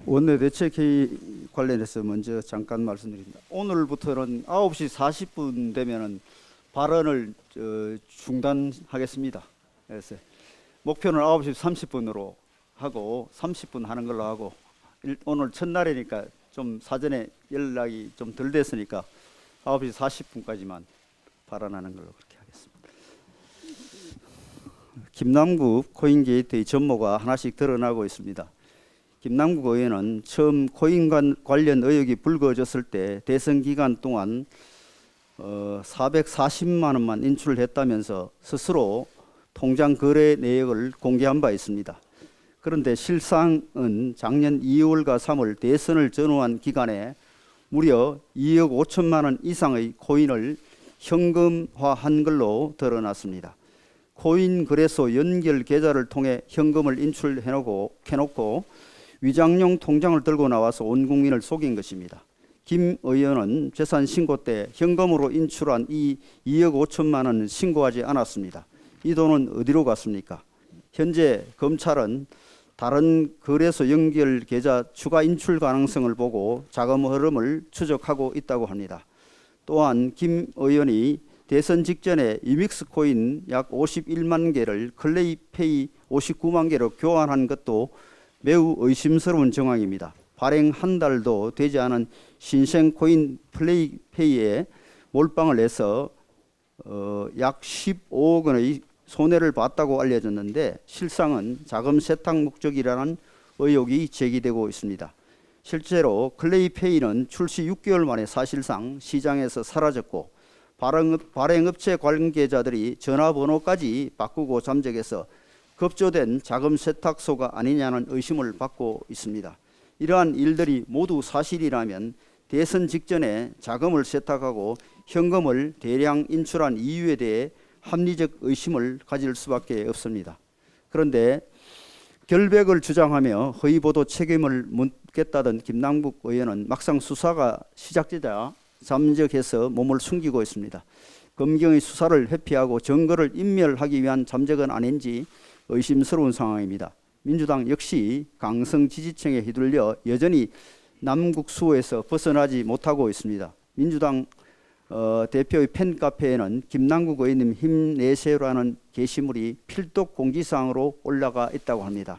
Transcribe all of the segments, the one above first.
원내대책회의 관련해서 먼저 잠깐 말씀드립니다. 오늘부터는 9시 40분 되면은 발언을 중단하겠습니다. 그래서 목표는 9시 30분으로 하고 30분 하는 걸로 하고, 오늘 첫날이니까 좀 사전에 연락이 좀 덜 됐으니까 9시 40분까지만 발언하는 걸로 그렇게 하겠습니다. 김남국 코인게이트의 전모가 하나씩 드러나고 있습니다. 김남국 의원은 처음 코인 관련 의혹이 불거졌을 때 대선 기간 동안 440만 원만 인출했다면서 스스로 통장 거래 내역을 공개한 바 있습니다. 그런데 실상은 작년 2월과 3월 대선을 전후한 기간에 무려 2억 5천만 원 이상의 코인을 현금화한 걸로 드러났습니다. 코인 거래소 연결 계좌를 통해 현금을 인출해놓고 위장용 통장을 들고 나와서 온 국민을 속인 것입니다. 김 의원은 재산 신고 때 현금으로 인출한 이 2억 5천만 원은 신고하지 않았습니다. 이 돈은 어디로 갔습니까? 현재 검찰은 다른 거래소 연결 계좌 추가 인출 가능성을 보고 자금 흐름을 추적하고 있다고 합니다. 또한 김 의원이 대선 직전에 유믹스 코인 약 51만 개를 클레이페이 59만 개로 교환한 것도 매우 의심스러운 정황입니다. 발행 한 달도 되지 않은 신생 코인 플레이페이에 몰빵을 해서 약 15억 원의 손해를 봤다고 알려졌는데 실상은 자금 세탁 목적이라는 의혹이 제기되고 있습니다. 실제로 클레이페이는 출시 6개월 만에 사실상 시장에서 사라졌고 발행업체 관계자들이 전화번호까지 바꾸고 잠적해서 급조된 자금 세탁소가 아니냐는 의심을 받고 있습니다. 이러한 일들이 모두 사실이라면 대선 직전에 자금을 세탁하고 현금을 대량 인출한 이유에 대해 합리적 의심을 가질 수밖에 없습니다. 그런데 결백을 주장하며 허위보도 책임을 묻겠다던 김남국 의원은 막상 수사가 시작되자 잠적해서 몸을 숨기고 있습니다. 검경의 수사를 회피하고 증거를 인멸하기 위한 잠적은 아닌지 의심스러운 상황입니다. 민주당 역시 강성 지지층에 휘둘려 여전히 남국 수호에서 벗어나지 못하고 있습니다. 민주당 대표의 팬카페에는 김남국 의원님 힘내세요라는 게시물이 필독 공지사항으로 올라가 있다고 합니다.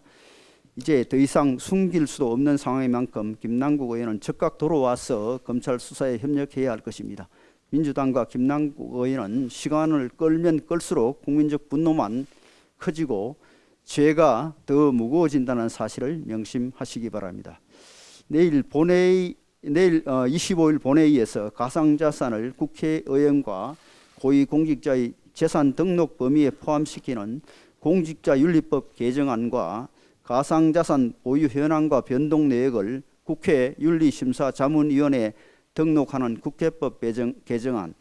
이제 더 이상 숨길 수도 없는 상황인 만큼 김남국 의원은 즉각 돌아와서 검찰 수사에 협력해야 할 것입니다. 민주당과 김남국 의원은 시간을 끌면 끌수록 국민적 분노만 커지고 죄가 더 무거워진다는 사실을 명심하시기 바랍니다. 내일 25일 본회의에서 가상자산을 국회의원과 고위공직자의 재산 등록 범위에 포함시키는 공직자윤리법 개정안과 가상자산 보유 현황과 변동 내역을 국회 윤리심사자문위원회에 등록하는 국회법 개정안,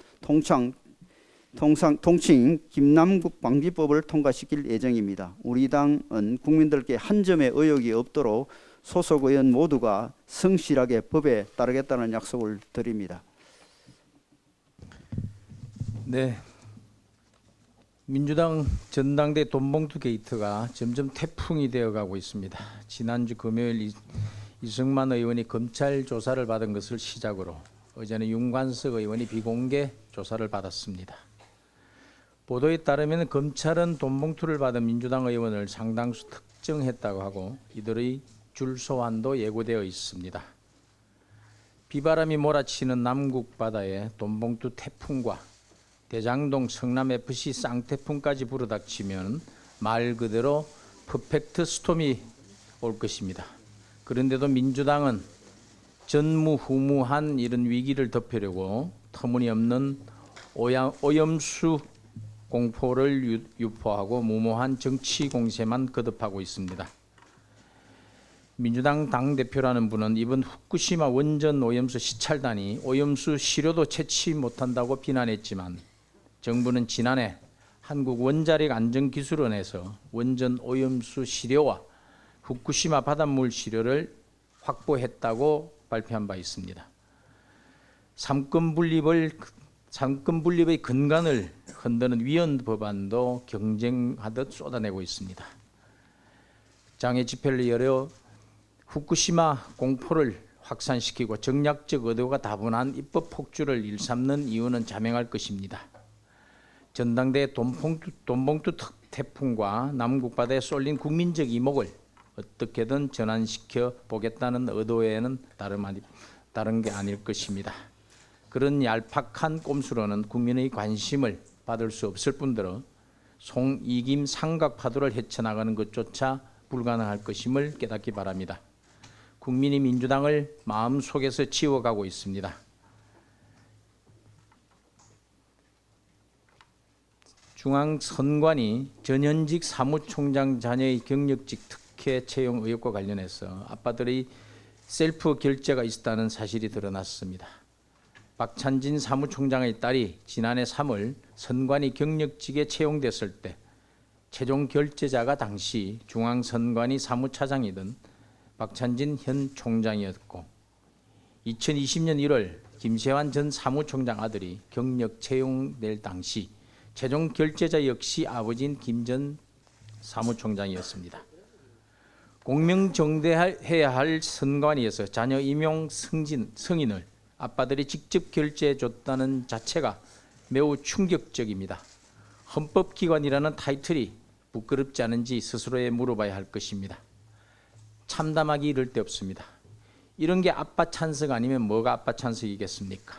통칭 김남국 방지법을 통과시킬 예정입니다. 우리 당은 국민들께 한 점의 의혹이 없도록 소속 의원 모두가 성실하게 법에 따르겠다는 약속을 드립니다. 네, 민주당 전당대 돈봉투 게이트가 점점 태풍이 되어가고 있습니다. 지난주 금요일 이승만 의원이 검찰 조사를 받은 것을 시작으로 어제는 윤관석 의원이 비공개 조사를 받았습니다. 보도에 따르면 검찰은 돈봉투를 받은 민주당 의원을 상당수 특정했다고 하고 이들의 줄 소환도 예고되어 있습니다. 비바람이 몰아치는 남국 바다에 돈봉투 태풍과 대장동 성남FC 쌍태풍까지 불어닥치면 말 그대로 퍼펙트 스톰이 올 것입니다. 그런데도 민주당은 전무후무한 이런 위기를 덮으려고 터무니없는 오염수 공포를 유포하고 무모한 정치 공세만 거듭하고 있습니다. 민주당 당대표라는 분은 이번 후쿠시마 원전 오염수 시찰단이 오염수 시료도 채취 못한다고 비난했지만 정부는 지난해 한국원자력안전기술원에서 원전 오염수 시료와 후쿠시마 바닷물 시료를 확보했다고 발표한 바 있습니다. 삼권 분립의 근간을 흔드는 위헌 법안도 경쟁하듯 쏟아내고 있습니다. 장애 집회를 열어 후쿠시마 공포를 확산시키고 정략적 의도가 다분한 입법 폭주를 일삼는 이유는 자명할 것입니다. 전당대 돈봉투 태풍과 남북바다에 쏠린 국민적 이목을 어떻게든 전환시켜 보겠다는 의도에는 다른 게 아닐 것입니다. 그런 얄팍한 꼼수로는 국민의 관심을 받을 수 없을 뿐더러 송이김 삼각파도를 헤쳐나가는 것조차 불가능할 것임을 깨닫기 바랍니다. 국민이 민주당을 마음속에서 지워가고 있습니다. 중앙선관위 전현직 사무총장 자녀의 경력직 특혜 채용 의혹과 관련해서 아빠들의 셀프 결재가 있었다는 사실이 드러났습니다. 박찬진 사무총장의 딸이 지난해 3월 선관위 경력직에 채용됐을 때 최종 결재자가 당시 중앙선관위 사무차장이던 박찬진 현 총장이었고 2020년 1월 김세환 전 사무총장 아들이 경력 채용될 당시 최종 결재자 역시 아버지인 김 전 사무총장이었습니다. 공명정대해야 할 선관위에서 자녀 임용 승인을 아빠들이 직접 결재해줬다는 자체가 매우 충격적입니다. 헌법기관이라는 타이틀이 부끄럽지 않은지 스스로에 물어봐야 할 것입니다. 참담하기 이를 데 없습니다. 이런 게 아빠 찬스가 아니면 뭐가 아빠 찬스이겠습니까?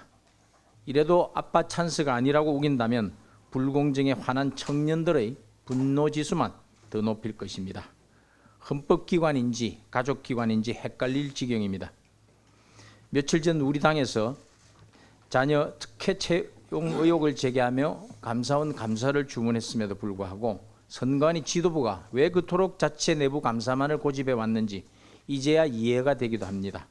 이래도 아빠 찬스가 아니라고 우긴다면 불공정에 화난 청년들의 분노지수만 더 높일 것입니다. 헌법기관인지 가족기관인지 헷갈릴 지경입니다. 며칠 전 우리 당에서 자녀 특혜 채용 의혹을 제기하며 감사원 감사를 주문했음에도 불구하고 선관위 지도부가 왜 그토록 자체 내부 감사만을 고집해 왔는지 이제야 이해가 되기도 합니다.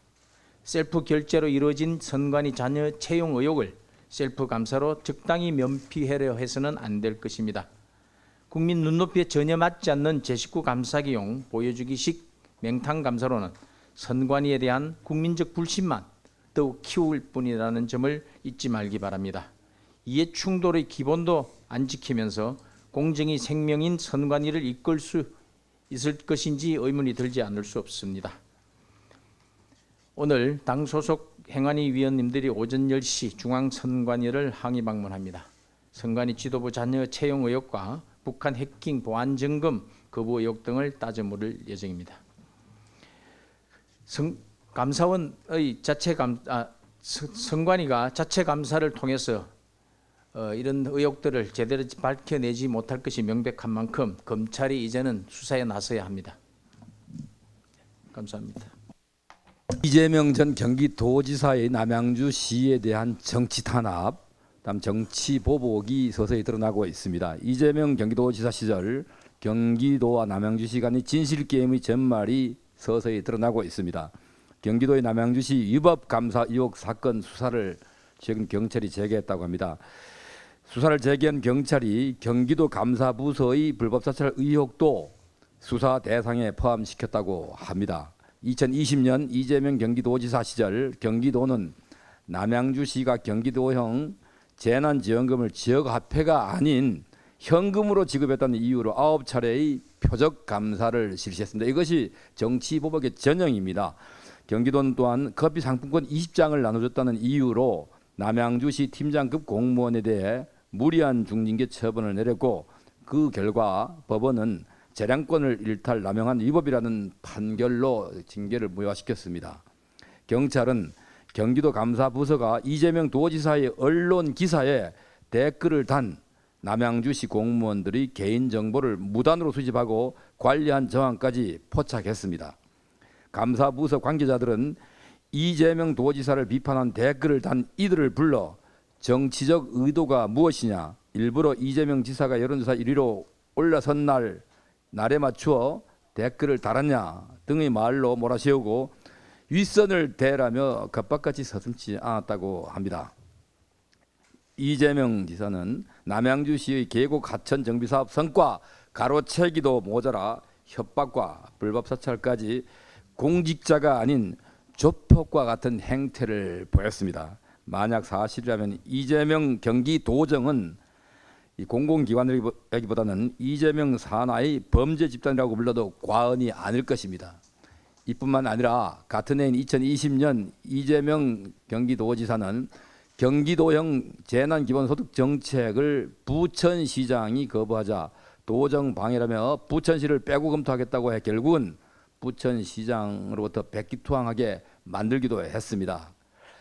셀프 결재로 이루어진 선관위 자녀 채용 의혹을 셀프 감사로 적당히 면피하려 해서는 안 될 것입니다. 국민 눈높이에 전혀 맞지 않는 제19 감사기용 보여주기식 맹탕 감사로는 선관위에 대한 국민적 불신만 더욱 키울 뿐이라는 점을 잊지 말기 바랍니다. 이해 충돌의 기본도 안 지키면서 공정이 생명인 선관위를 이끌 수 있을 것인지 의문이 들지 않을 수 없습니다. 오늘 당 소속 행안위 위원님들이 오전 10시 중앙선관위를 항의 방문합니다. 선관위 지도부 자녀 채용 의혹과 북한 해킹 보안 점검 거부 의혹 등을 따져 물을 예정입니다. 감사원의 선관위가 자체 감사를 통해서 이런 의혹들을 제대로 밝혀내지 못할 것이 명백한 만큼 검찰이 이제는 수사에 나서야 합니다. 감사합니다. 이재명 전 경기도지사의 남양주시에 대한 정치 탄압, 다음 정치 보복이 서서히 드러나고 있습니다. 이재명 경기도지사 시절 경기도와 남양주시 간의 진실게임의 전말이 서서히 드러나고 있습니다. 경기도의 남양주시 위법감사 의혹 사건 수사를 최근 경찰이 재개했다고 합니다. 수사를 재개한 경찰이 경기도 감사부서의 불법사찰 의혹도 수사 대상에 포함시켰다고 합니다. 2020년 이재명 경기도지사 시절 경기도는 남양주시가 경기도형 재난지원금을 지역화폐가 아닌 현금으로 지급했다는 이유로 9차례의 표적 감사를 실시했습니다. 이것이 정치보복의 전형입니다. 경기도는 또한 커피 상품권 20장을 나눠줬다는 이유로 남양주시 팀장급 공무원에 대해 무리한 중징계 처분을 내렸고 그 결과 법원은 재량권을 일탈 남용한 위법이라는 판결로 징계를 무효화시켰습니다. 경찰은 경기도 감사부서가 이재명 도지사의 언론 기사에 댓글을 단 남양주시 공무원들의 개인정보를 무단으로 수집하고 관리한 정황까지 포착했습니다. 감사부서 관계자들은 이재명 도지사를 비판한 댓글을 단 이들을 불러 정치적 의도가 무엇이냐, 일부러 이재명 지사가 여론조사 1위로 올라선 날에 맞추어 댓글을 달았냐 등의 말로 몰아세우고 윗선을 대라며 겁박같이 서슴지 않았다고 합니다. 이재명 지사는 남양주시의 계곡 하천 정비사업 성과 가로채기도 모자라 협박과 불법사찰까지 공직자가 아닌 조폭과 같은 행태를 보였습니다. 만약 사실이라면 이재명 경기도정은 공공기관이라기보다는 이재명 산하의 범죄 집단이라고 불러도 과언이 아닐 것입니다. 이뿐만 아니라 같은 해인 2020년 이재명 경기도지사는 경기도형 재난기본소득 정책을 부천시장이 거부하자 도정 방해라며 부천시를 빼고 검토하겠다고 해 결국은 부천시장으로부터 백기투항하게 만들기도 했습니다.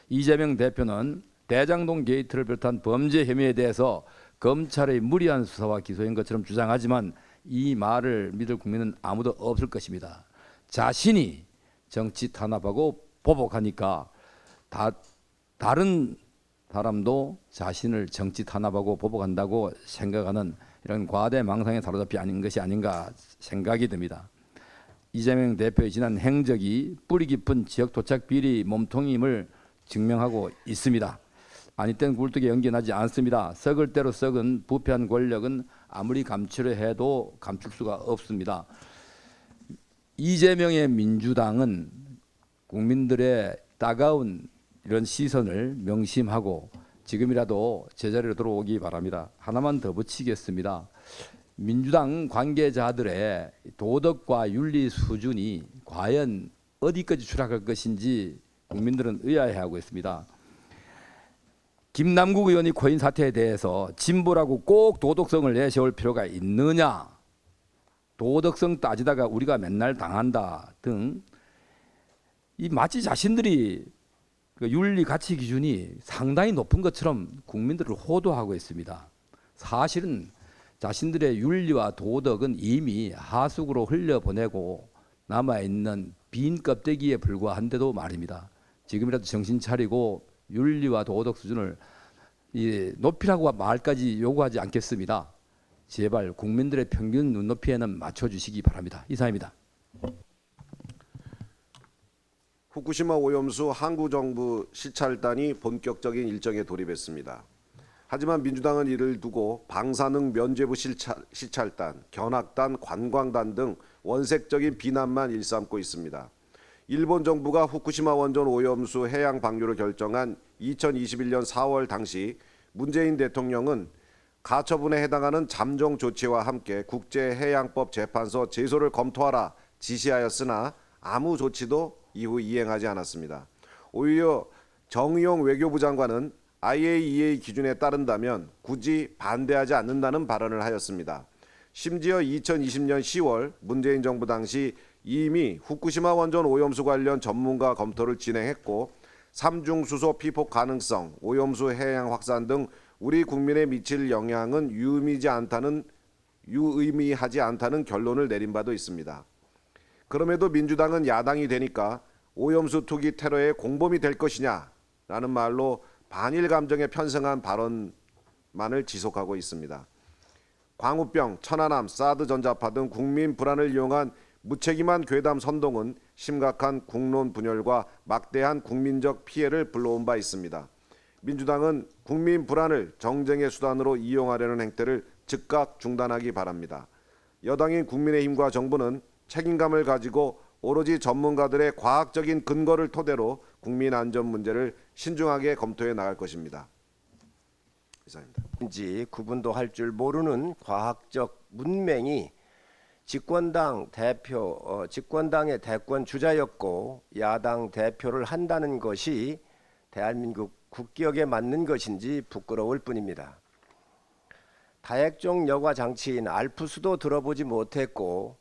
이재명 대표는 대장동 게이트를 비롯한 범죄 혐의에 대해서 검찰의 무리한 수사와 기소인 것처럼 주장하지만 이 말을 믿을 국민은 아무도 없을 것입니다. 자신이 정치 탄압하고 보복하니까 다른 사람도 자신을 정치 탄압하고 보복한다고 생각하는 이런 과대망상에 사로잡히 아닌 것이 아닌가 생각이 듭니다. 이재명 대표의 지난 행적이 뿌리 깊은 지역 토착 비리 몸통임을 증명하고 있습니다. 아니 땐 굴뚝에 연기 나지 않습니다. 썩을 대로 썩은 부패한 권력은 아무리 감추려 해도 감출 수가 없습니다. 이재명의 민주당은 국민들의 따가운 이런 시선을 명심하고 지금이라도 제자리로 들어오기 바랍니다. 하나만 더 붙이겠습니다. 민주당 관계자들의 도덕과 윤리 수준이 과연 어디까지 추락할 것인지 국민들은 의아해하고 있습니다. 김남국 의원이 코인 사태에 대해서 진보라고 꼭 도덕성을 내세울 필요가 있느냐, 도덕성 따지다가 우리가 맨날 당한다 등 이 마치 자신들이 그 윤리 가치 기준이 상당히 높은 것처럼 국민들을 호도하고 있습니다. 사실은 자신들의 윤리와 도덕은 이미 하수구로 흘려보내고 남아있는 빈 껍데기에 불과한데도 말입니다. 지금이라도 정신 차리고 윤리와 도덕 수준을 높이라고 말까지 요구하지 않겠습니다. 제발 국민들의 평균 눈높이에는 맞춰주시기 바랍니다. 이상입니다. 후쿠시마 오염수 항구정부 시찰단이 본격적인 일정에 돌입했습니다. 하지만 민주당은 이를 두고 방사능 면죄부 시찰단, 견학단, 관광단 등 원색적인 비난만 일삼고 있습니다. 일본 정부가 후쿠시마 원전 오염수 해양 방류를 결정한 2021년 4월 당시 문재인 대통령은 가처분에 해당하는 잠정 조치와 함께 국제해양법 재판소 제소를 검토하라 지시하였으나 아무 조치도 이후 이행하지 않았습니다. 오히려 정의용 외교부 장관은 IAEA 기준에 따른다면 굳이 반대하지 않는다는 발언을 하였습니다. 심지어 2020년 10월 문재인 정부 당시 이미 후쿠시마 원전 오염수 관련 전문가 검토를 진행했고 삼중수소 피폭 가능성, 오염수 해양 확산 등 우리 국민에 미칠 영향은 유의미하지 않다는 결론을 내린 바도 있습니다. 그럼에도 민주당은 야당이 되니까 오염수 투기 테러의 공범이 될 것이냐라는 말로 반일 감정에 편승한 발언만을 지속하고 있습니다. 광우병, 천안함, 사드 전자파 등 국민 불안을 이용한 무책임한 괴담 선동은 심각한 국론 분열과 막대한 국민적 피해를 불러온 바 있습니다. 민주당은 국민 불안을 정쟁의 수단으로 이용하려는 행태를 즉각 중단하기 바랍니다. 여당인 국민의힘과 정부는 책임감을 가지고 오로지 전문가들의 과학적인 근거를 토대로 국민 안전 문제를 신중하게 검토해 나갈 것입니다. 이상입니다. 인지 구분도 할 줄 모르는 과학적 문맹이 집권당의 대권 주자였고 야당 대표를 한다는 것이 대한민국 국격에 맞는 것인지 부끄러울 뿐입니다. 다핵종 여과 장치인 알프스도 들어보지 못했고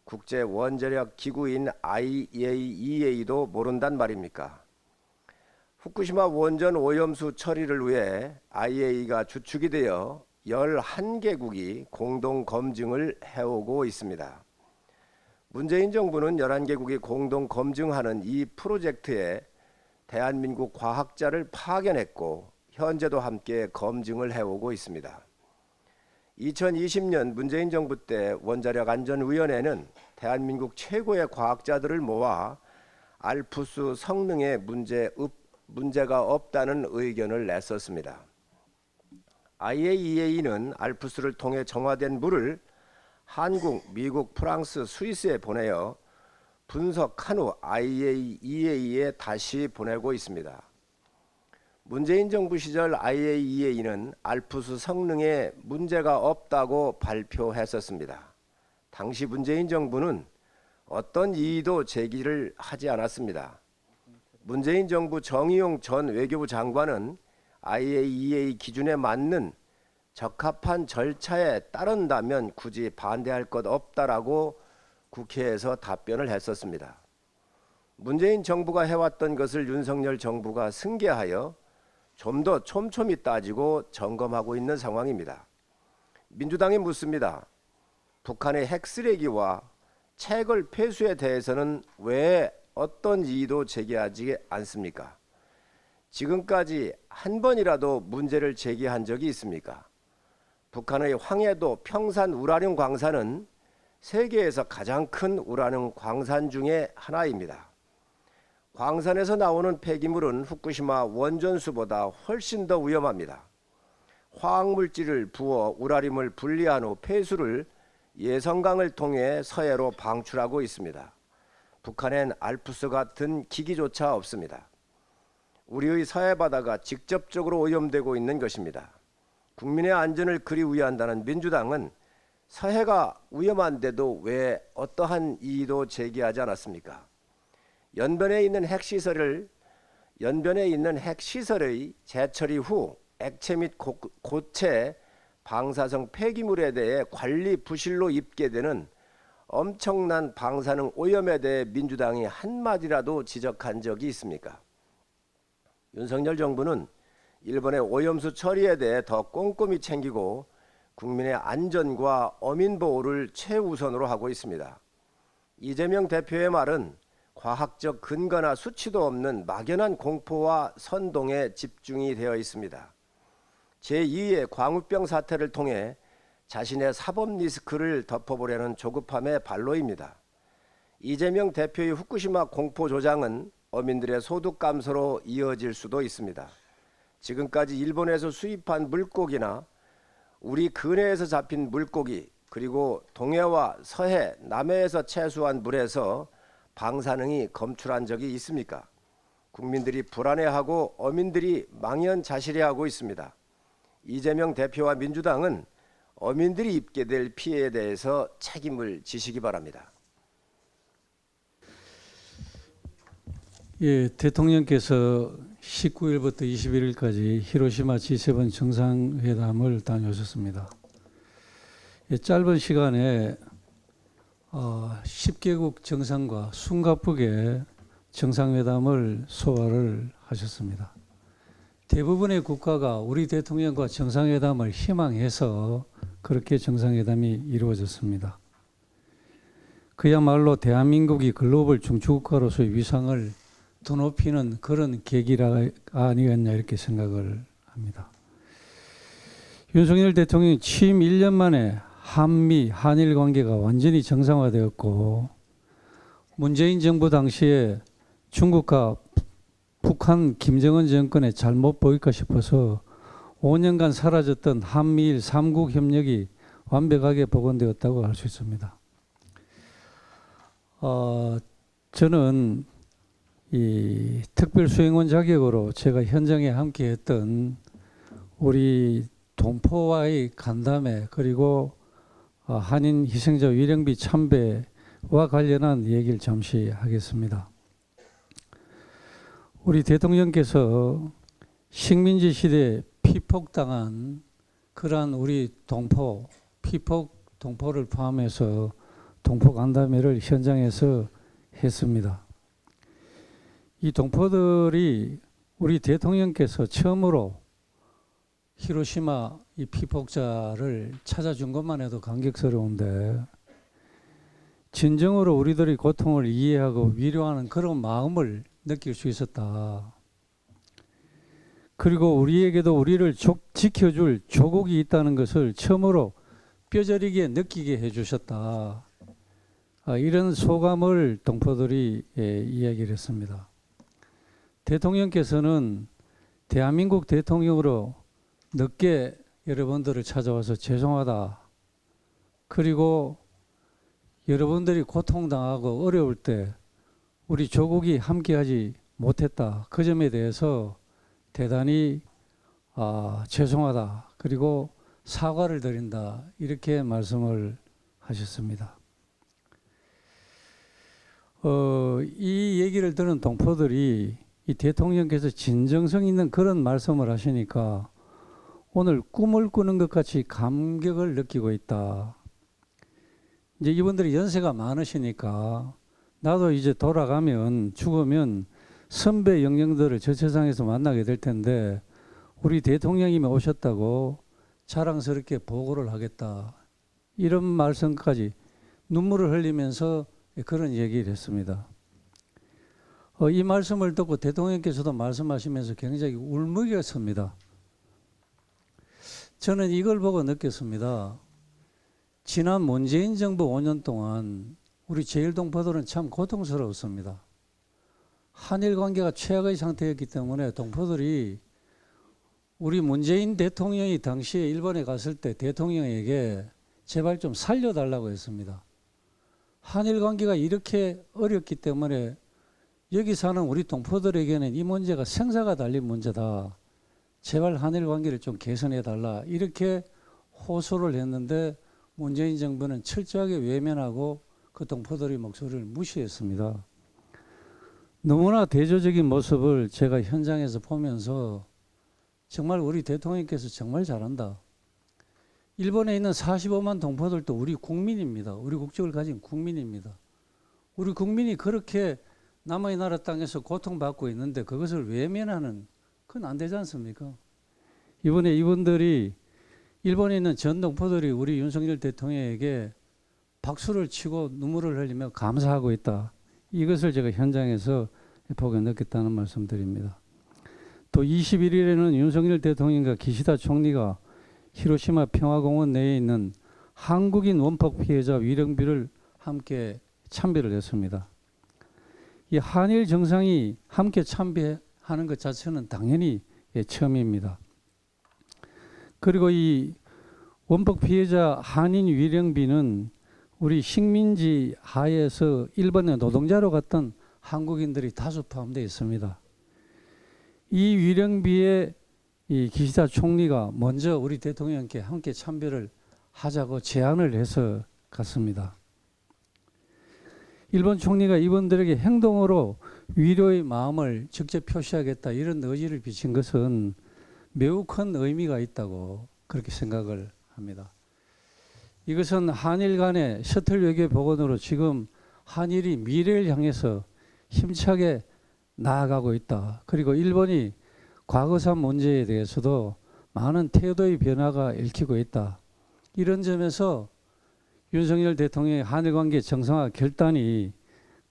국제 원자력 기구인 IAEA도 모른단 말입니까? 후쿠시마 원전 오염수 처리를 위해 IAEA가 주축이 되어 11개국이 공동 검증을 해오고 있습니다. 문재인 정부는 11개국이 공동 검증하는 이 프로젝트에 대한민국 과학자를 파견했고 현재도 함께 검증을 해오고 있습니다. 2020년 문재인 정부 때 원자력안전위원회는 대한민국 최고의 과학자들을 모아 알프스 성능에 문제가 없다는 의견을 냈었습니다. IAEA는 알프스를 통해 정화된 물을 한국, 미국, 프랑스, 스위스에 보내어 분석한 후 IAEA에 다시 보내고 있습니다. 문재인 정부 시절 IAEA는 알프스 성능에 문제가 없다고 발표했었습니다. 당시 문재인 정부는 어떤 이의도 제기를 하지 않았습니다. 문재인 정부 정의용 전 외교부 장관은 IAEA 기준에 맞는 적합한 절차에 따른다면 굳이 반대할 것 없다라고 국회에서 답변을 했었습니다. 문재인 정부가 해왔던 것을 윤석열 정부가 승계하여 좀 더 촘촘히 따지고 점검하고 있는 상황입니다. 민주당이 묻습니다. 북한의 핵쓰레기와 채굴 폐수에 대해서는 왜 어떤 이의도 제기하지 않습니까? 지금까지 한 번이라도 문제를 제기한 적이 있습니까? 북한의 황해도 평산 우라늄 광산은 세계에서 가장 큰 우라늄 광산 중에 하나입니다. 광산에서 나오는 폐기물은 후쿠시마 원전수보다 훨씬 더 위험합니다. 화학물질을 부어 우라늄을 분리한 후 폐수를 예성강을 통해 서해로 방출하고 있습니다. 북한엔 알프스 같은 기기조차 없습니다. 우리의 서해 바다가 직접적으로 오염되고 있는 것입니다. 국민의 안전을 그리 위한다는 민주당은 서해가 위험한데도 왜 어떠한 이의도 제기하지 않았습니까? 연변에 있는 핵시설의 재처리 후 액체 및 고체 방사성 폐기물에 대해 관리 부실로 입게되는 엄청난 방사능 오염에 대해 민주당이 한마디라도 지적한 적이 있습니까? 윤석열 정부는 일본의 오염수 처리에 대해 더 꼼꼼히 챙기고 국민의 안전과 어민 보호를 최우선으로 하고 있습니다. 이재명 대표의 말은 과학적 근거나 수치도 없는 막연한 공포와 선동에 집중이 되어 있습니다. 제2의 광우병 사태를 통해 자신의 사법 리스크를 덮어보려는 조급함의 발로입니다. 이재명 대표의 후쿠시마 공포 조장은 어민들의 소득 감소로 이어질 수도 있습니다. 지금까지 일본에서 수입한 물고기나 우리 근해에서 잡힌 물고기, 그리고 동해와 서해, 남해에서 채수한 물에서 방사능이 검출한 적이 있습니까? 국민들이 불안해하고 어민들이 망연자실해하고 있습니다. 이재명 대표와 민주당은 어민들이 입게 될 피해에 대해서 책임을 지시기 바랍니다. 예, 대통령께서 19일부터 21일까지 히로시마 G7 정상회담을 다녀오셨습니다. 예, 짧은 시간에 10개국 정상과 숨가쁘게 정상회담을 소화를 하셨습니다. 대부분의 국가가 우리 대통령과 정상회담을 희망해서 그렇게 정상회담이 이루어졌습니다. 그야말로 대한민국이 글로벌 중추국가로서의 위상을 더 높이는 그런 계기가 아니었냐 이렇게 생각을 합니다. 윤석열 대통령이 취임 1년 만에 한미, 한일 관계가 완전히 정상화되었고 문재인 정부 당시에 중국과 북한 김정은 정권에 잘못 보일까 싶어서 5년간 사라졌던 한미일 3국 협력이 완벽하게 복원되었다고 할 수 있습니다. 저는 이 특별수행원 자격으로 제가 현장에 함께했던 우리 동포와의 간담회 그리고 한인 희생자 위령비 참배와 관련한 얘기를 잠시 하겠습니다. 우리 대통령께서 식민지 시대에 피폭당한 그러한 우리 동포, 피폭 동포를 포함해서 동포 간담회를 현장에서 했습니다. 이 동포들이 우리 대통령께서 처음으로 히로시마 이 피폭자를 찾아준 것만 해도 감격스러운데 진정으로 우리들의 고통을 이해하고 위로하는 그런 마음을 느낄 수 있었다. 그리고 우리에게도 우리를 지켜줄 조국이 있다는 것을 처음으로 뼈저리게 느끼게 해주셨다. 이런 소감을 동포들이 이야기를 했습니다. 대통령께서는 대한민국 대통령으로 늦게 여러분들을 찾아와서 죄송하다. 그리고 여러분들이 고통당하고 어려울 때 우리 조국이 함께하지 못했다. 그 점에 대해서 대단히 죄송하다. 그리고 사과를 드린다. 이렇게 말씀을 하셨습니다. 이 얘기를 들은 동포들이 이 대통령께서 진정성 있는 그런 말씀을 하시니까 오늘 꿈을 꾸는 것 같이 감격을 느끼고 있다. 이제 이분들이 연세가 많으시니까 나도 이제 돌아가면 죽으면 선배 영령들을 저 세상에서 만나게 될 텐데 우리 대통령님이 오셨다고 자랑스럽게 보고를 하겠다. 이런 말씀까지 눈물을 흘리면서 그런 얘기를 했습니다. 이 말씀을 듣고 대통령께서도 말씀하시면서 굉장히 울먹였습니다. 저는 이걸 보고 느꼈습니다. 지난 문재인 정부 5년 동안 우리 제1동포들은 참 고통스러웠습니다. 한일 관계가 최악의 상태였기 때문에 동포들이 우리 문재인 대통령이 당시에 일본에 갔을 때 대통령에게 제발 좀 살려달라고 했습니다. 한일 관계가 이렇게 어렵기 때문에 여기 사는 우리 동포들에게는 이 문제가 생사가 달린 문제다. 제발 한일 관계를 좀 개선해달라. 이렇게 호소를 했는데 문재인 정부는 철저하게 외면하고 그 동포들의 목소리를 무시했습니다. 너무나 대조적인 모습을 제가 현장에서 보면서 정말 우리 대통령께서 정말 잘한다. 일본에 있는 45만 동포들도 우리 국민입니다. 우리 국적을 가진 국민입니다. 우리 국민이 그렇게 남의 나라 땅에서 고통받고 있는데 그것을 외면하는 그건 안 되지 않습니까? 이번에 이분들이 일본에 있는 전 동포들이 우리 윤석열 대통령에게 박수를 치고 눈물을 흘리며 감사하고 있다. 이것을 제가 현장에서 보게 느꼈다는 말씀드립니다. 또 21일에는 윤석열 대통령과 기시다 총리가 히로시마 평화공원 내에 있는 한국인 원폭 피해자 위령비를 함께 참배를 했습니다. 이 한일 정상이 함께 참배하는 것 자체는 당연히 처음입니다. 그리고 이 원폭 피해자 한인 위령비는 우리 식민지 하에서 일본에 노동자로 갔던 한국인들이 다수 포함되어 있습니다. 이 위령비에 이 기시다 총리가 먼저 우리 대통령께 함께 참배를 하자고 제안을 해서 갔습니다. 일본 총리가 이분들에게 행동으로 위로의 마음을 직접 표시하겠다 이런 의지를 비친 것은 매우 큰 의미가 있다고 그렇게 생각을 합니다. 이것은 한일 간의 셔틀 외교 복원으로 지금 한일이 미래를 향해서 힘차게 나아가고 있다. 그리고 일본이 과거사 문제에 대해서도 많은 태도의 변화가 읽히고 있다. 이런 점에서 윤석열 대통령의 한일관계 정상화 결단이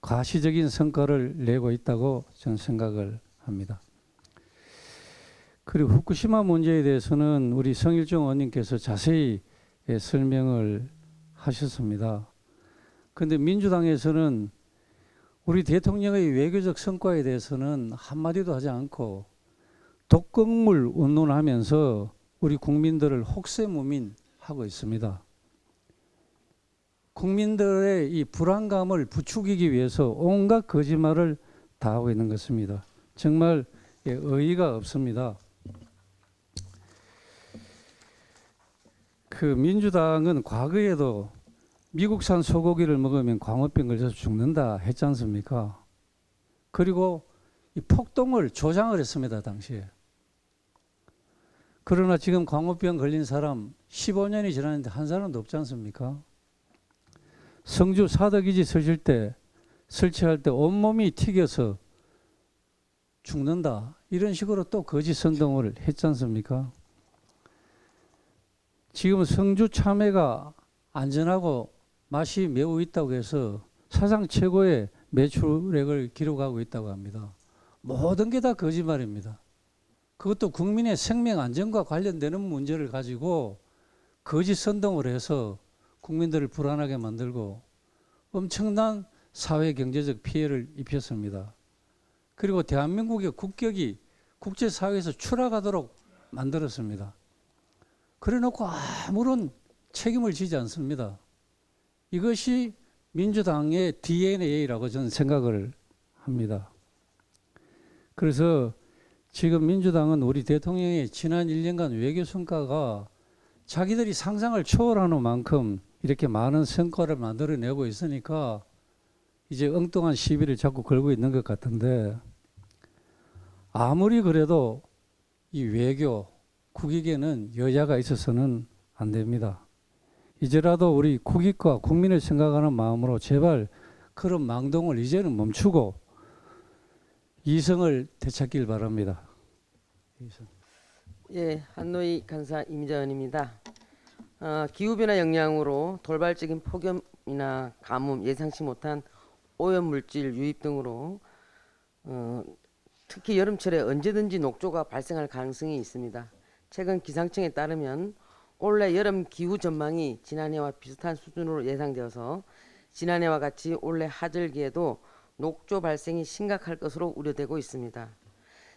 과시적인 성과를 내고 있다고 저는 생각을 합니다. 그리고 후쿠시마 문제에 대해서는 우리 성일종 의원님께서 자세히 설명을 하셨습니다. 그런데 민주당에서는 우리 대통령의 외교적 성과에 대해서는 한마디도 하지 않고 독극물 운운하면서 우리 국민들을 혹세무민하고 있습니다. 국민들의 이 불안감을 부추기기 위해서 온갖 거짓말을 다 하고 있는 것입니다. 정말 의의가 없습니다. 그 민주당은 과거에도 미국산 소고기를 먹으면 광우병 걸려서 죽는다 했지 않습니까? 그리고 이 폭동을 조장을 했습니다, 당시에. 그러나 지금 광우병 걸린 사람 15년이 지났는데 한 사람도 없지 않습니까? 성주 사덕이지 설치할 때 온몸이 튀겨서 죽는다. 이런 식으로 또 거짓 선동을 했지 않습니까? 지금 성주 참외가 안전하고 맛이 매우 있다고 해서 사상 최고의 매출액을 기록하고 있다고 합니다. 모든 게 다 거짓말입니다. 그것도 국민의 생명 안전과 관련되는 문제를 가지고 거짓 선동을 해서 국민들을 불안하게 만들고 엄청난 사회 경제적 피해를 입혔습니다. 그리고 대한민국의 국격이 국제사회에서 추락하도록 만들었습니다. 그래놓고 아무런 책임을 지지 않습니다. 이것이 민주당의 DNA라고 저는 생각을 합니다. 그래서 지금 민주당은 우리 대통령의 지난 1년간 외교 성과가 자기들이 상상을 초월하는 만큼 이렇게 많은 성과를 만들어내고 있으니까 이제 엉뚱한 시비를 자꾸 걸고 있는 것 같은데, 아무리 그래도 이 외교, 국익에는 여야가 있어서는 안 됩니다. 이제라도 우리 국익과 국민을 생각하는 마음으로 제발 그런 망동을 이제는 멈추고 이성을 되찾길 바랍니다. 이성. 예, 한노희 간사 임자은입니다. 기후변화 영향으로 돌발적인 폭염이나 가뭄, 예상치 못한 오염물질 유입 등으로 특히 여름철에 언제든지 녹조가 발생할 가능성이 있습니다. 최근 기상청에 따르면 올해 여름 기후 전망이 지난해와 비슷한 수준으로 예상되어서 지난해와 같이 올해 하절기에도 녹조 발생이 심각할 것으로 우려되고 있습니다.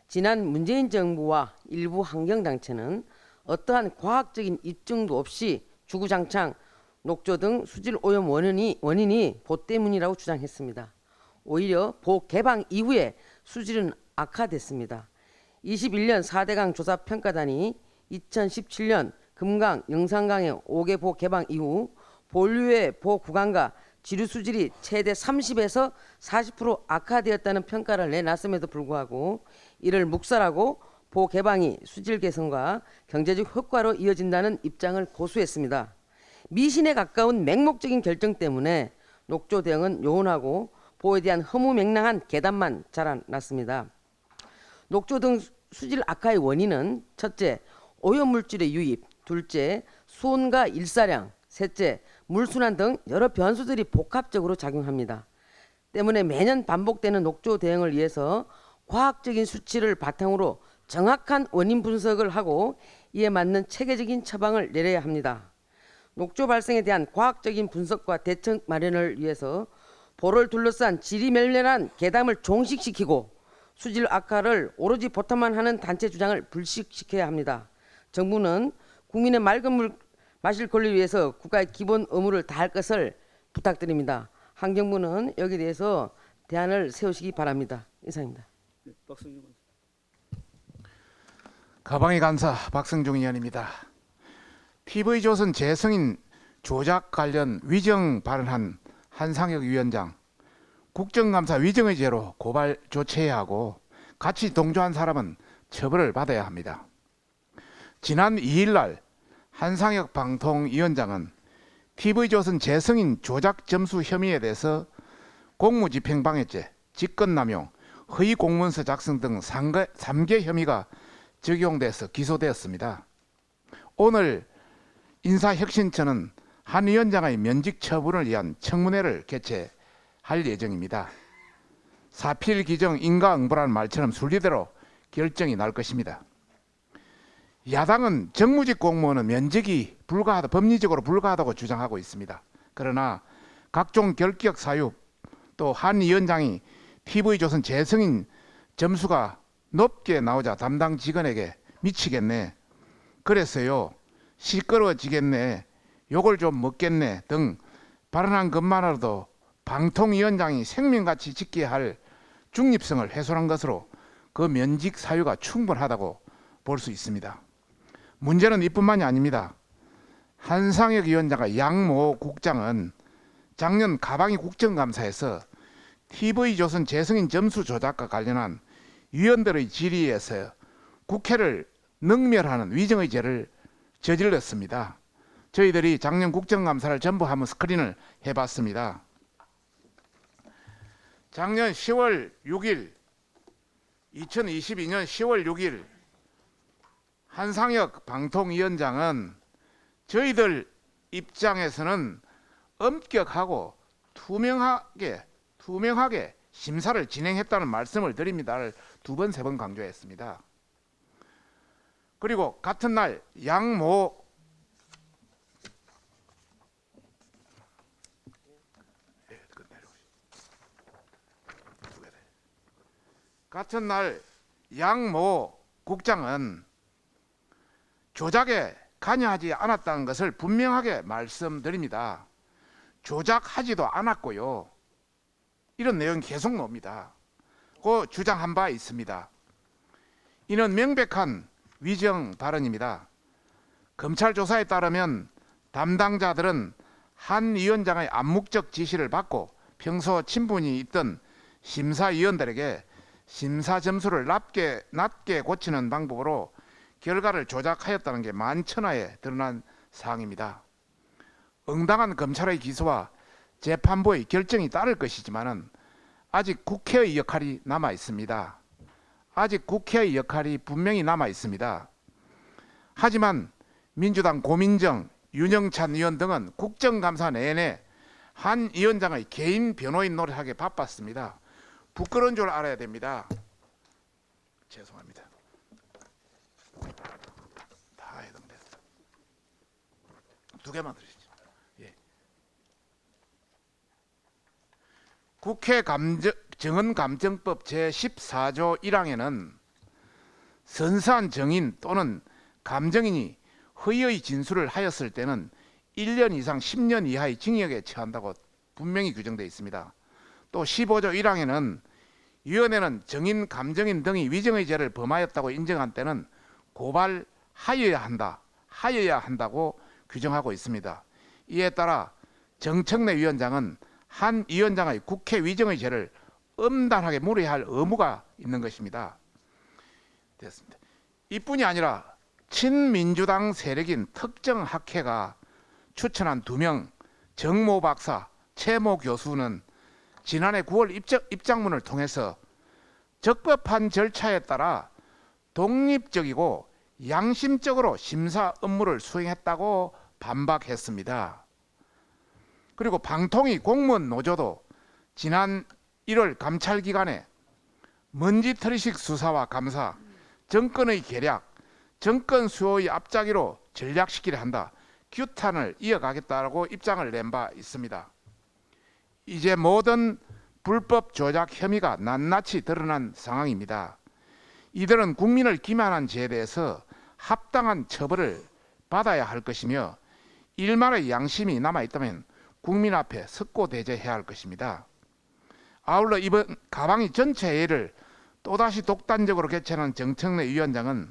지난 문재인 정부와 일부 환경단체는 어떠한 과학적인 입증도 없이 주구장창 녹조 등 수질 오염 원인이 보 때문이라고 주장했습니다. 오히려 보 개방 이후에 수질은 악화됐습니다. 21년 4대강 조사평가단이 2017년 금강, 영산강의 5개 보 개방 이후 본류의 보 구간과 지류 수질이 최대 30에서 40% 악화되었다는 평가를 내놨음에도 불구하고 이를 묵살하고 보 개방이 수질 개선과 경제적 효과로 이어진다는 입장을 고수했습니다. 미신에 가까운 맹목적인 결정 때문에 녹조 대응은 요원하고 보에 대한 허무맹랑한 계단만 자라났습니다. 녹조 등 수질 악화의 원인은 첫째, 오염물질의 유입, 둘째, 수온과 일사량, 셋째, 물순환 등 여러 변수들이 복합적으로 작용합니다. 때문에 매년 반복되는 녹조 대응을 위해서 과학적인 수치를 바탕으로 정확한 원인 분석을 하고 이에 맞는 체계적인 처방을 내려야 합니다. 녹조 발생에 대한 과학적인 분석과 대책 마련을 위해서 보를 둘러싼 지리멸렬한 계담을 종식시키고 수질 악화를 오로지 보탄만 하는 단체 주장을 불식시켜야 합니다. 정부는 국민의 맑은 물 마실 권리를 위해서 국가의 기본 의무를 다할 것을 부탁드립니다. 환경부는 여기에 대해서 대안을 세우시기 바랍니다. 이상입니다. 가방위 간사 박성중 의원입니다. TV조선 재승인 조작 관련 위정 발언한 한상혁 위원장, 국정감사 위정의 죄로 고발 조치해야 하고 같이 동조한 사람은 처벌을 받아야 합니다. 지난 2일 날 한상혁 방통위원장은 TV조선 재승인 조작 점수 혐의에 대해서 공무집행방해죄, 직권남용, 허위공문서 작성 등 3개 혐의가 적용돼서 기소되었습니다. 오늘 인사혁신처는 한 위원장의 면직 처분을 위한 청문회를 개최할 예정입니다. 사필기정 인과응보라는 말처럼 순리대로 결정이 날 것입니다. 야당은 정무직 공무원은 면직이 법리적으로 불가하다고 주장하고 있습니다. 그러나 각종 결격 사유 또 한 위원장이 TV조선 재승인 점수가 높게 나오자 담당 직원에게 미치겠네, 그래서요, 시끄러워지겠네, 욕을 좀 먹겠네 등 발언한 것만으로도 방통위원장이 생명같이 지켜야 할 중립성을 훼손한 것으로 그 면직 사유가 충분하다고 볼 수 있습니다. 문제는 이뿐만이 아닙니다. 한상혁 위원장과 양모 국장은 작년 가방위 국정감사에서 TV조선 재승인 점수 조작과 관련한 위원들의 질의에서 국회를 능멸하는 위정의 죄를 저질렀습니다. 저희들이 작년 국정감사를 전부 한번 스크린을 해봤습니다. 작년 10월 6일 2022년 10월 6일 한상혁 방통위원장은 저희들 입장에서는 엄격하고 투명하게 심사를 진행했다는 말씀을 드립니다를 2번, 3번 강조했습니다. 그리고 같은 날 양모 국장은 조작에 관여하지 않았다는 것을 분명하게 말씀드립니다. 조작하지도 않았고요. 이런 내용이 계속 나옵니다. 그 주장한 바 있습니다. 이는 명백한 위정 발언입니다. 검찰 조사에 따르면 담당자들은 한 위원장의 암묵적 지시를 받고 평소 친분이 있던 심사위원들에게 심사 점수를 낮게 고치는 방법으로 결과를 조작하였다는 게 만천하에 드러난 사항입니다. 응당한 검찰의 기소와 재판부의 결정이 따를 것이지만은 아직 국회의 역할이 남아 있습니다. 아직 국회의 역할이 분명히 남아 있습니다. 하지만 민주당 고민정, 윤영찬 의원 등은 국정감사 내내 한 위원장의 개인 변호인 노릇하게 바빴습니다. 부끄러운 줄 알아야 됩니다. 죄송합니다. 다 해당됐어. 두 개만 들으시죠. 예. 국회 정언감정법 제14조 1항에는 선사한 정인 또는 감정인이 허위의 진술을 하였을 때는 1년 이상 10년 이하의 징역에 처한다고 분명히 규정되어 있습니다. 또 15조 1항에는 위원회는 정인, 감정인 등이 위정의 죄를 범하였다고 인정한 때는 고발하여야 한다고 규정하고 있습니다. 이에 따라 정청래 위원장은 한 위원장의 국회 위정의 죄를 엄단하게 물어야 할 의무가 있는 것입니다. 됐습니다. 이뿐이 아니라 친민주당 세력인 특정 학회가 추천한 2명 정모 박사, 최모 교수는 지난해 9월 입장문을 통해서 적법한 절차에 따라 독립적이고 양심적으로 심사 업무를 수행했다고 반박했습니다. 그리고 방통위 공무원 노조도 지난 1월 감찰 기간에 먼지털이식 수사와 감사, 정권의 계략, 정권 수호의 앞잡이로 전략시키려 한다. 규탄을 이어가겠다고 입장을 낸 바 있습니다. 이제 모든 불법 조작 혐의가 낱낱이 드러난 상황입니다. 이들은 국민을 기만한 죄에 대해서 합당한 처벌을 받아야 할 것이며 일말의 양심이 남아있다면 국민 앞에 석고대죄해야 할 것입니다. 아울러 이번 가방이 전체 회의를 또다시 독단적으로 개최한 정청래 위원장은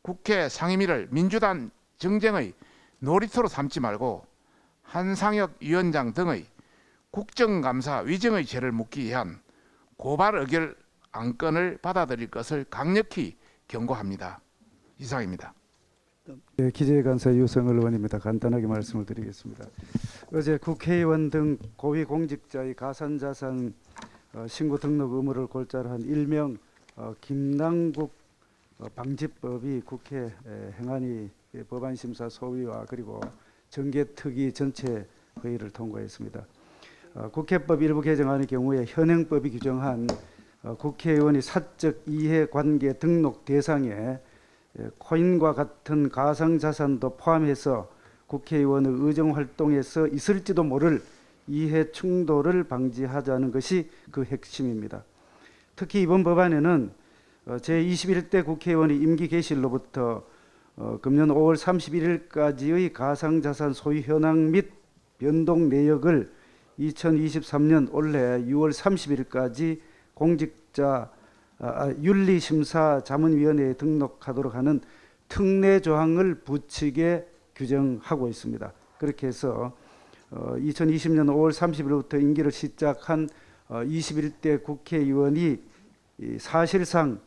국회 상임위를 민주당 정쟁의 놀이터로 삼지 말고 한상혁 위원장 등의 국정감사 위정의 죄를 묻기 위한 고발 의결 안건을 받아들일 것을 강력히 경고합니다. 이상입니다. 네, 기재관사 유성을 의원입니다. 간단하게 말씀을 드리겠습니다. 어제 국회의원 등 고위공직자의 가산자산 신고 등록 의무를 골자로 한 일명 김남국 방지법이 국회 행안위 법안심사 소위와 그리고 정개특위 전체 회의를 통과했습니다. 국회법 일부 개정안의 경우에 현행법이 규정한 국회의원이 사적 이해관계 등록 대상에 코인과 같은 가상자산도 포함해서 국회의원의 의정활동에서 있을지도 모를 이해 충돌을 방지하자는 것이 그 핵심입니다. 특히 이번 법안에는 제21대 국회의원의 임기 개시일로부터 금년 5월 31일까지의 가상자산 소유 현황 및 변동 내역을 2023년 올해 6월 30일까지 공직자 윤리심사자문위원회에 등록하도록 하는 특례 조항을 부칙에 규정하고 있습니다. 그렇게 해서 2020년 5월 30일부터 임기를 시작한 21대 국회의원이 사실상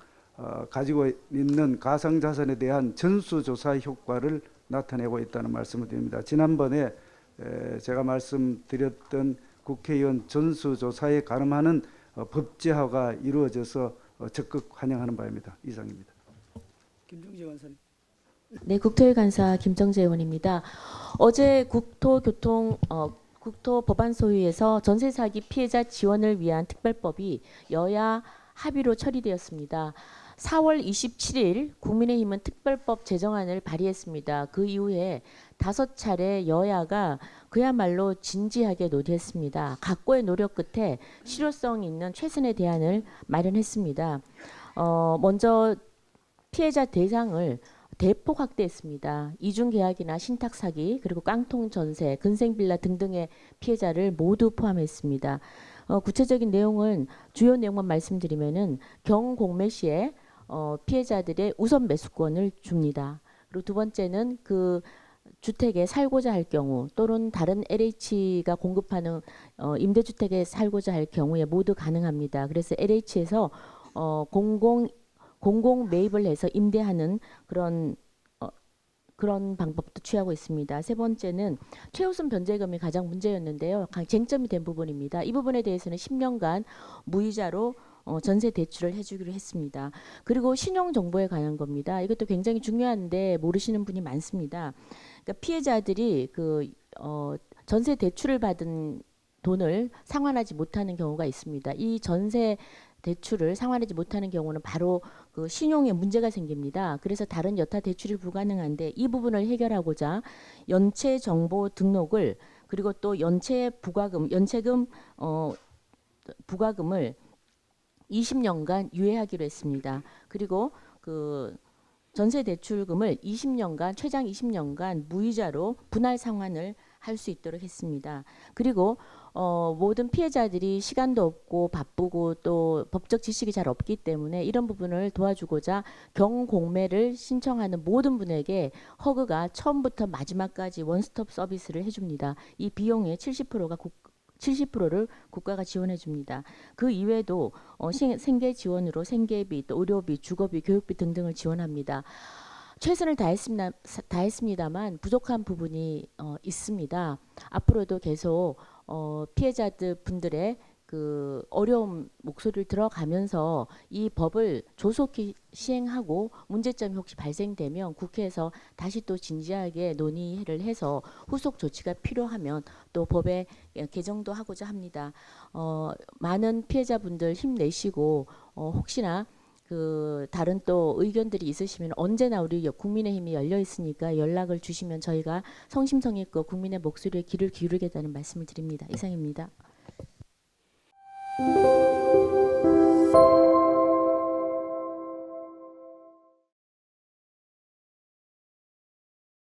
가지고 있는 가상자산에 대한 전수조사 효과를 나타내고 있다는 말씀을 드립니다. 지난번에 제가 말씀드렸던 국회의원 전수조사에 가름하는 법제화가 이루어져서 적극 환영하는 바입니다. 이상입니다. 김정재 간사님. 네, 국토의 간사 김정재 의원입니다. 어제 국토법안소위에서 전세 사기 피해자 지원을 위한 특별법이 여야 합의로 처리되었습니다. 4월 27일 국민의힘은 특별법 제정안을 발의했습니다. 그 이후에 5차례 여야가 그야말로 진지하게 논의했습니다. 각고의 노력 끝에 실효성 있는 최선의 대안을 마련했습니다. 먼저 피해자 대상을 대폭 확대했습니다. 이중계약이나 신탁사기 그리고 깡통 전세, 근생빌라 등등의 피해자를 모두 포함했습니다. 구체적인 내용은 주요 내용만 말씀드리면은 경공매 시에 피해자들의 우선 매수권을 줍니다. 그리고 두 번째는 그 주택에 살고자 할 경우 또는 다른 LH가 공급하는 임대주택에 살고자 할 경우에 모두 가능합니다. 그래서 LH에서 공공 매입을 해서 임대하는 그런 방법도 취하고 있습니다. 세 번째는 최우선 변제금이 가장 문제였는데요. 쟁점이 된 부분입니다. 이 부분에 대해서는 10년간 무이자로 전세 대출을 해주기로 했습니다. 그리고 신용 정보에 관한 겁니다. 이것도 굉장히 중요한데 모르시는 분이 많습니다. 그러니까 피해자들이 전세 대출을 받은 돈을 상환하지 못하는 경우가 있습니다. 이 전세 대출을 상환하지 못하는 경우는 바로 그 신용에 문제가 생깁니다. 그래서 다른 여타 대출이 불가능한데 이 부분을 해결하고자 연체 정보 등록을 그리고 또 연체금 부과금을 20년간 유예하기로 했습니다. 그리고 그 전세 대출금을 20년간 최장 20년간 무이자로 분할 상환을 할 수 있도록 했습니다. 그리고 모든 피해자들이 시간도 없고 바쁘고 또 법적 지식이 잘 없기 때문에 이런 부분을 도와주고자 경공매를 신청하는 모든 분에게 허그가 처음부터 마지막까지 원스톱 서비스를 해줍니다. 이 비용의 70%를 국가가 지원해 줍니다. 그 이외에도 생계 지원으로 생계비, 또 의료비, 주거비, 교육비 등등을 지원합니다. 최선을 다했습니다만 부족한 부분이 있습니다. 앞으로도 계속 피해자들 분들의 그 어려운 목소리를 들어가면서 이 법을 조속히 시행하고 문제점이 혹시 발생되면 국회에서 다시 또 진지하게 논의를 해서 후속 조치가 필요하면 또 법에 개정도 하고자 합니다. 많은 피해자분들 힘내시고 혹시나 그 다른 또 의견들이 있으시면 언제나 우리 국민의힘이 열려 있으니까 연락을 주시면 저희가 성심성의껏 국민의 목소리에 귀를 기울이겠다는 말씀을 드립니다. 이상입니다.